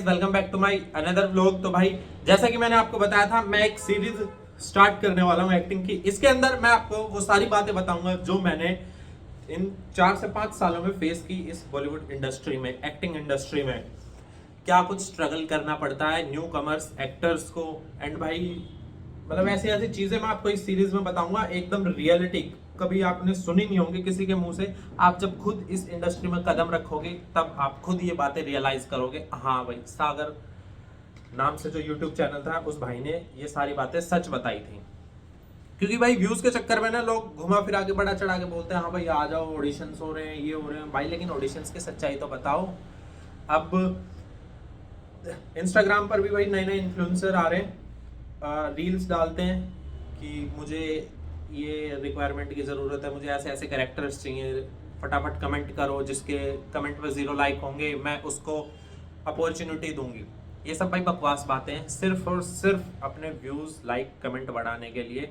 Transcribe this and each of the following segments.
Guys, welcome back to my another vlog. तो भाई जैसा कि मैंने आपको बताया था, मैं एक सीरीज स्टार्ट करने वाला हूं एक्टिंग की। इसके अंदर मैं आपको वो सारी बातें बताऊंगा जो मैंने इन 4 से 5 सालों में फेस की इस बॉलीवुड इंडस्ट्री में, एक्टिंग इंडस्ट्री में। क्या कुछ स्ट्रगल करना पड़ता है न्यू कमर्स एक्टर्स को, एंड भाई मतलब ऐसी ऐसी चीजें मैं आपको इस सीरीज में बताऊंगा, एकदम रियलिटी। कभी आपने सुनी नहीं होंगी किसी के मुंह से। आप जब खुद इस इंडस्ट्री में कदम रखोगे तब आप खुद ये बातें रियलाइज करोगे, हाँ भाई, सागर नाम से जो यूट्यूब चैनल था उस भाई ने ये सारी बातें सच बताई थी। क्योंकि भाई व्यूज के चक्कर में ना लोग घुमा फिरा के बड़ा चढ़ा के बोलते हैं हाँ भाई आ जाओ, ऑडिशंस हो रहे हैं, ये हो रहे हैं भाई, लेकिन ऑडिशंस की सच्चाई तो बताओ। अब इंस्टाग्राम पर भी भाई नए नए इन्फ्लुएंसर आ रहे हैं, रील्स डालते हैं कि मुझे ये रिक्वायरमेंट की ज़रूरत है, मुझे ऐसे ऐसे कैरेक्टर्स चाहिए, फटाफट कमेंट करो, जिसके कमेंट पे 0 लाइक होंगे मैं उसको अपॉर्चुनिटी दूंगी। ये सब भाई बकवास बातें हैं, सिर्फ और सिर्फ अपने व्यूज़ लाइक कमेंट बढ़ाने के लिए।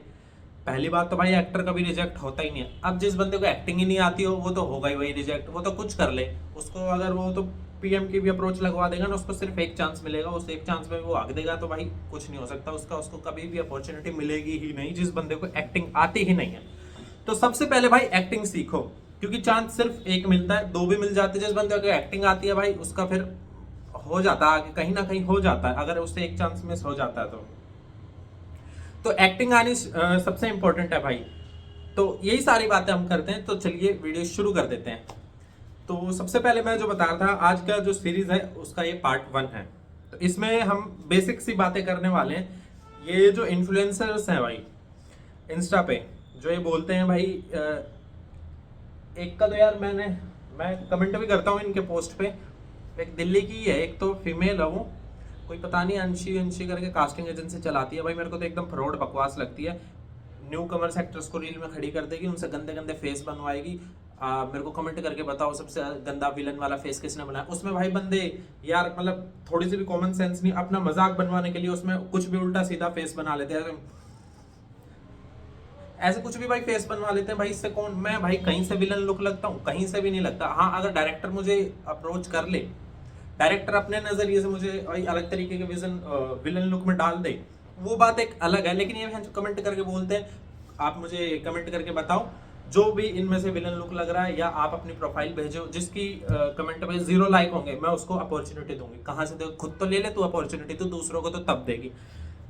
पहली बात तो भाई एक्टर कभी रिजेक्ट होता ही नहीं है। अब जिस बंदे को एक्टिंग ही नहीं आती हो वो तो होगा ही वही रिजेक्ट। वो तो कुछ कर ले, उसको अगर वो तो पीएम की भी अप्रोच लगवा देगा ना, उसको सिर्फ एक चांस मिलेगा, उस एक चांस में वो आग देगा तो भाई कुछ नहीं हो सकता उसका, उसको कभी भी अपॉर्चुनिटी मिलेगी ही नहीं जिस बंदे को एक्टिंग आती ही नहीं है। तो सबसे पहले भाई एक्टिंग सीखो, क्योंकि चांस सिर्फ एक मिलता है, दो भी मिल जाते हैं। जिस बंदे को एक्टिंग आती है भाई उसका फिर हो जाता है, कहीं ना कहीं हो जाता है, अगर उससे एक चांस मिस हो जाता है तो एक्टिंग आनी सबसे इंपॉर्टेंट है भाई। तो यही सारी बातें हम करते हैं, तो चलिए वीडियो शुरू कर देते हैं। तो सबसे पहले मैं जो बता रहा था, आज का जो सीरीज है उसका ये पार्ट 1 है। तो इसमें हम बेसिक सी बातें करने वाले हैं। ये जो इन्फ्लुएंसर्स हैं भाई इंस्टा पे, जो ये बोलते हैं भाई एक का तो यार मैं कमेंट भी करता हूँ इनके पोस्ट पे। एक दिल्ली की है, एक तो फीमेल है, वो कोई पता नहीं अंशी अंशी करके कास्टिंग एजेंसी चलाती है भाई। मेरे को तो एकदम फ्रॉड बकवास लगती है। न्यू कमर्स एक्टर्स को रील में खड़ी कर देगी, उनसे गंदे गंदे फेस बनवाएगी। मेरे को कमेंट करके बताओ सबसे गंदा विलन वाला फेस किसने बनाया। उसमें भाई बंदे यार मतलब थोड़ी सी भी कॉमन सेंस नहीं, अपना मजाक बनवाने के लिए उसमें कुछ भी उल्टा सीधा फेस बना लेते हैं। ऐसे कुछ भी भाई फेस बनवा लेते हैं भाई। इससे कौन, मैं भाई कहीं से विलन लुक लगता हूँ? कहीं से भी नहीं लगता। हाँ, अगर डायरेक्टर मुझे अप्रोच कर ले, डायरेक्टर अपने नजरिए से मुझे अलग तरीके के विलन लुक में डाल दे, वो बात एक अलग है। लेकिन ये जो कमेंट करके बोलते हैं, आप मुझे कमेंट करके बताओ जो भी इनमें से विलन लुक लग रहा है, या आप अपनी प्रोफाइल भेजो जिसकी कमेंट पे 0 लाइक होंगे, मैं उसको अपॉर्चुनिटी दूंगी। कहाँ से दे? खुद तो ले ले तू अपॉर्चुनिटी, तो दूसरों को तो तब देगी।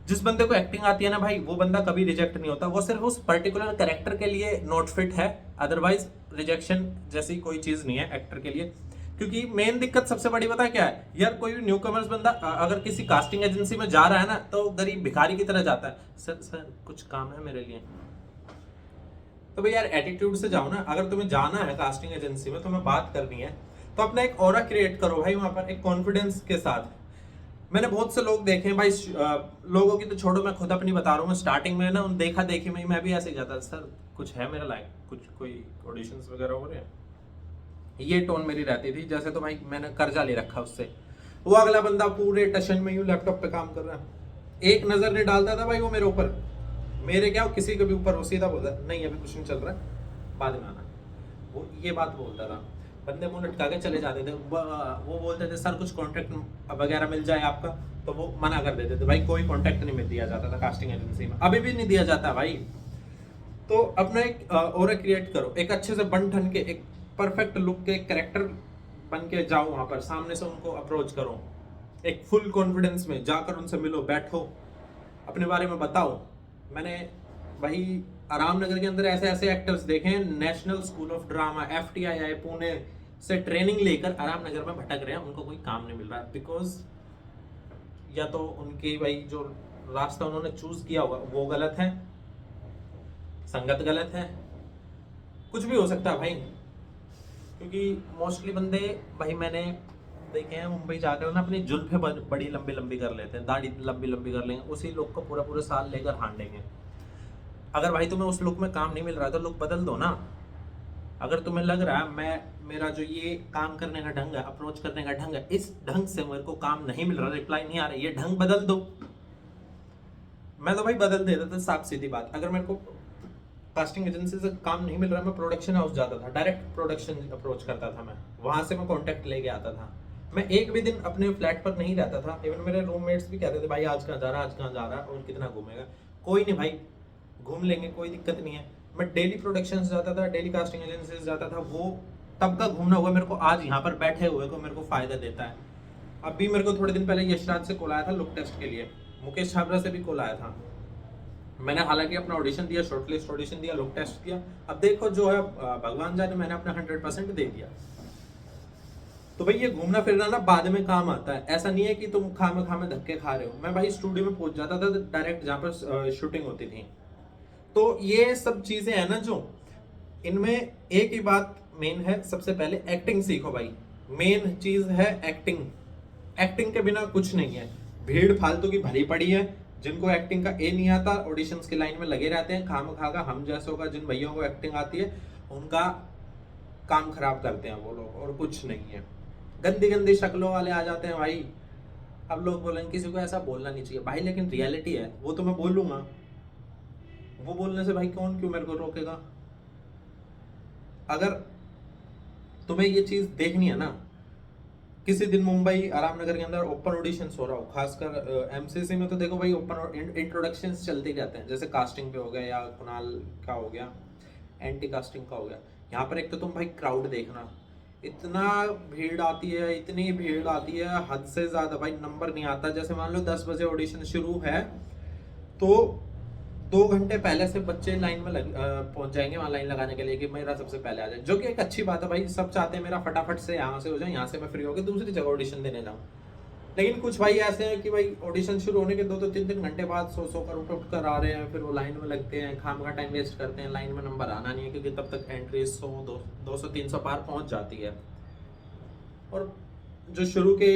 जिस बंदे को एक्टिंग आती है ना भाई, वो बंदा कभी रिजेक्ट नहीं होता। वो सिर्फ उस पर्टिकुलर कैरेक्टर के लिए नॉट फिट है, अदरवाइज रिजेक्शन जैसी कोई चीज नहीं है एक्टर के लिए। क्योंकि मेन दिक्कत सबसे बड़ी पता है क्या है यार, कोई न्यू कमर्स बंदा अगर किसी कास्टिंग एजेंसी में जा रहा है ना, तो गरीब भिखारी की तरह जाता है। सर कुछ काम है मेरे लिए। तो भाई यार एटीट्यूड से जाओ ना। अगर तुम्हें जाना है कास्टिंग एजेंसी में, तुम्हें बात करनी है, तो अपना एक ऑरा क्रिएट करो भाई वहां पर, एक कॉन्फिडेंस के साथ। मैंने बहुत से लोग देखे हैं भाई, लोगों की तो छोड़ो, मैं खुद अपनी बता रहा हूँ। स्टार्टिंग में ना उन देखा देखी में मैं भी ऐसे ही जाता, सर कुछ है मेरा लाइक, कुछ कोई ऑडिशंस वगैरह हो रहे हैं, ये टोन मेरी रहती थी। जैसे तो भाई मैंने कर्जा ले रखा उससे, वो अगला बंदा पूरे टशन में यूं लैपटॉप पे काम कर रहा है, एक नजर नहीं डालता था भाई वो मेरे ऊपर, मेरे क्या किसी के भी ऊपर, वो सीधा बोलता नहीं अभी कुछ नहीं चल रहा है, बाद में आना। वो ये बात बोलता था। बंदे मुंह लटका के चले जाते थे। वो बोलते थे सर कुछ कॉन्ट्रैक्ट वगैरह मिल जाए आपका, तो वो मना कर देते थे भाई। कोई कॉन्ट्रैक्ट नहीं मिल दिया जाता था कास्टिंग एजेंसी में, अभी भी नहीं दिया जाता भाई। तो अपना एक ऑरा क्रिएट करो, एक अच्छे से बन ठन के, एक परफेक्ट लुक के कैरेक्टर बन के जाओ वहां पर, सामने से उनको अप्रोच करो, एक फुल कॉन्फिडेंस में जाकर उनसे मिलो, बैठो, अपने बारे में बताओ। मैंने भाई आराम नगर के अंदर ऐसे ऐसे एक्टर्स देखे हैं, national school of drama FTII Pune से ट्रेनिंग लेकर आराम नगर में भटक रहे हैं, उनको कोई काम नहीं मिल रहा है। बिकॉज या तो उनकी भाई जो रास्ता उन्होंने चूज किया हुआ वो गलत है, संगत गलत है, कुछ भी हो सकता है भाई। क्योंकि मोस्टली बंदे भाई मैंने देखे हैं मुंबई जाकर ना, अपनी जुल्फे बड़ी लंबी लंबी कर लेते हैं, दाढ़ी लंबी लंबी कर लेंगे, उसी लुक को पूरा पूरा साल लेकर हांडेंगे। अगर भाई तुम्हें उस लुक में काम नहीं मिल रहा है तो लुक बदल दो ना। अगर तुम्हें लग रहा है मेरा जो ये काम करने का ढंग है, अप्रोच करने का ढंग है, इस ढंग से मेरे को काम नहीं मिल रहा, रिप्लाई नहीं आ रहा, ये ढंग बदल दो। मैं तो भाई बदल देता था, साफ सीधी बात। अगर मेरे को कास्टिंग एजेंसी से काम नहीं मिल रहा, मैं प्रोडक्शन हाउस जाता था, डायरेक्ट प्रोडक्शन अप्रोच करता था, मैं वहां से मैं कॉन्टेक्ट लेके आता था। मैं एक भी दिन अपने फ्लैट पर नहीं रहता था। इवन मेरे रूममेट्स भी कहते थे भाई आज कहाँ जा रहा है, आज कहाँ जा रहा है और कितना घूमेगा। कोई नहीं भाई, घूम लेंगे, कोई दिक्कत नहीं है। मैं डेली प्रोडक्शंस जाता था, डेली कास्टिंग एजेंसीज जाता था। वो तब का घूमना हुआ मेरे को आज यहाँ पर बैठे हुए को मेरे को फायदा देता है। अभी मेरे को थोड़े दिन पहले यशराज से कॉल आया था लुक टेस्ट के लिए, मुकेश छाबरा से भी कॉल आया था। मैंने हालांकि अपना ऑडिशन दिया, शॉर्टलिस्ट ऑडिशन दिया, लुक टेस्ट दिया। अब देखो जो है भगवान जाने, मैंने अपना 100% दे दिया। तो भाई ये घूमना फिरना ना बाद में काम आता है। ऐसा नहीं है कि तुम खामे धक्के खा रहे हो। मैं भाई स्टूडियो में पहुंच जाता था डायरेक्ट जहाँ पर शूटिंग होती थी। तो ये सब चीजें है ना जो, इनमें एक ही बात मेन है, सबसे पहले एक्टिंग सीखो भाई। मेन चीज है एक्टिंग। एक्टिंग के बिना कुछ नहीं है। भीड़ फालतू की भरी पड़ी है, जिनको एक्टिंग का ए नहीं आता ऑडिशंस की लाइन में लगे रहते हैं खाम खागा। हम जैसों का, जिन भैयों को एक्टिंग आती है उनका काम खराब करते हैं वो लोग, और कुछ नहीं है। गंदी गंदी शक्लों वाले आ जाते हैं भाई। अब लोग बोलेंगे किसी को ऐसा बोलना नहीं चाहिए भाई, लेकिन रियलिटी है वो तो मैं बोलूंगा। वो बोलने से भाई कौन क्यों मेरे को रोकेगा। अगर तुम्हें ये चीज देखनी है ना, किसी दिन मुंबई आरामनगर के अंदर ओपन ऑडिशंस हो रहा हो, खासकर एमसीसी में तो देखो भाई ओपन इंट्रोडक्शंस चलते ही रहते हैं। जैसे कास्टिंग पे हो गया या कुणाल का हो गया, एंटी कास्टिंग का हो गया। यहाँ पर एक तो तुम भाई क्राउड देखना, इतना भीड़ आती है, इतनी भीड़ आती है हद से ज्यादा भाई, नंबर नहीं आता। जैसे मान लो 10 बजे ऑडिशन शुरू है तो 2 घंटे पहले से बच्चे लाइन में पहुंच जाएंगे वहां लाइन लगाने के लिए कि मेरा सबसे पहले आ जाए, जो कि एक अच्छी बात है भाई। सब चाहते हैं मेरा फटाफट से यहाँ से हो जाए, यहाँ से मैं फ्री होकर दूसरी जगह ऑडिशन देने जाऊँ। लेकिन कुछ भाई ऐसे हैं कि भाई ऑडिशन शुरू होने के 2-2 3-3 घंटे बाद 100 कर उठ कर आ रहे हैं, फिर वो लाइन में लगते हैं, खाम का टाइम वेस्ट करते हैं। लाइन में नंबर आना नहीं है क्योंकि तब तक एंट्री 100-200-300 पार पहुंच जाती है। और जो शुरू के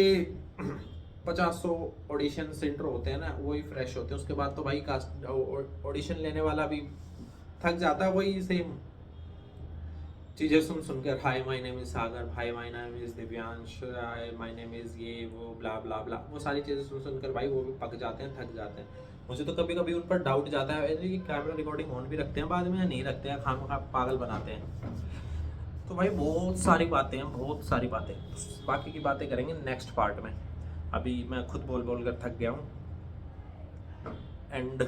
50-100 ऑडिशन सेंटर होते हैं ना, वही फ्रेश होते हैं। उसके बाद तो भाई कास्ट ऑडिशन लेने वाला भी थक जाता है, वही सेम चीजें सुन सुनकर। Hi my name is Sagar, hi my name is Divyansh, hi my name is ये वो ब्ला ब्ला ब्ला, वो सारी चीजें सुन सुनकर भाई वो भी पक जाते हैं, थक जाते हैं। मुझे तो कभी कभी उन पर डाउट जाता है कि कैमरा रिकॉर्डिंग ऑन भी रखते हैं बाद में या नहीं रखते हैं, खामखा पागल बनाते हैं। तो भाई बहुत सारी बातें हैं, बहुत सारी बातें। बाकी की बातें करेंगे नेक्स्ट पार्ट में। अभी मैं खुद बोल बोल कर थक गया हूँ। एंड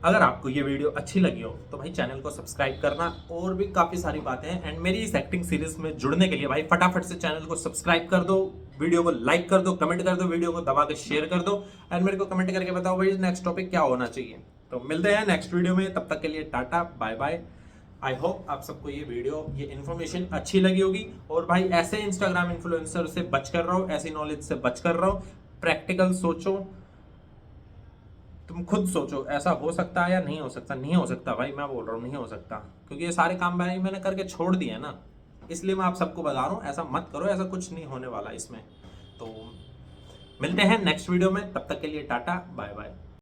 अगर आपको ये वीडियो अच्छी लगी हो तो भाई चैनल को सब्सक्राइब करना, और भी काफ़ी सारी बातें हैं। एंड मेरी इस एक्टिंग सीरीज में जुड़ने के लिए भाई फटाफट से चैनल को सब्सक्राइब कर दो, वीडियो को लाइक कर दो, कमेंट कर दो, वीडियो को दबा के शेयर कर दो। एंड मेरे को कमेंट करके बताओ भाई नेक्स्ट टॉपिक क्या होना चाहिए। तो मिलते हैं नेक्स्ट वीडियो में, तब तक के लिए tata bye bye. I hope आप सबको ये वीडियो, ये इन्फॉर्मेशन अच्छी लगी होगी। और भाई ऐसे इंस्टाग्राम इन्फ्लुएंसर से बच कर रहो, ऐसी नॉलेज से बच कर रहो। प्रैक्टिकल सोचो, तुम खुद सोचो ऐसा हो सकता है या नहीं हो सकता। नहीं हो सकता भाई, मैं बोल रहा हूँ नहीं हो सकता, क्योंकि ये सारे काम मैंने करके छोड़ दिए हैं ना। इसलिए मैं आप सबको बता रहा हूँ ऐसा मत करो, ऐसा कुछ नहीं होने वाला इसमें। तो मिलते हैं नेक्स्ट वीडियो में, तब तक के लिए टाटा बाय बाय।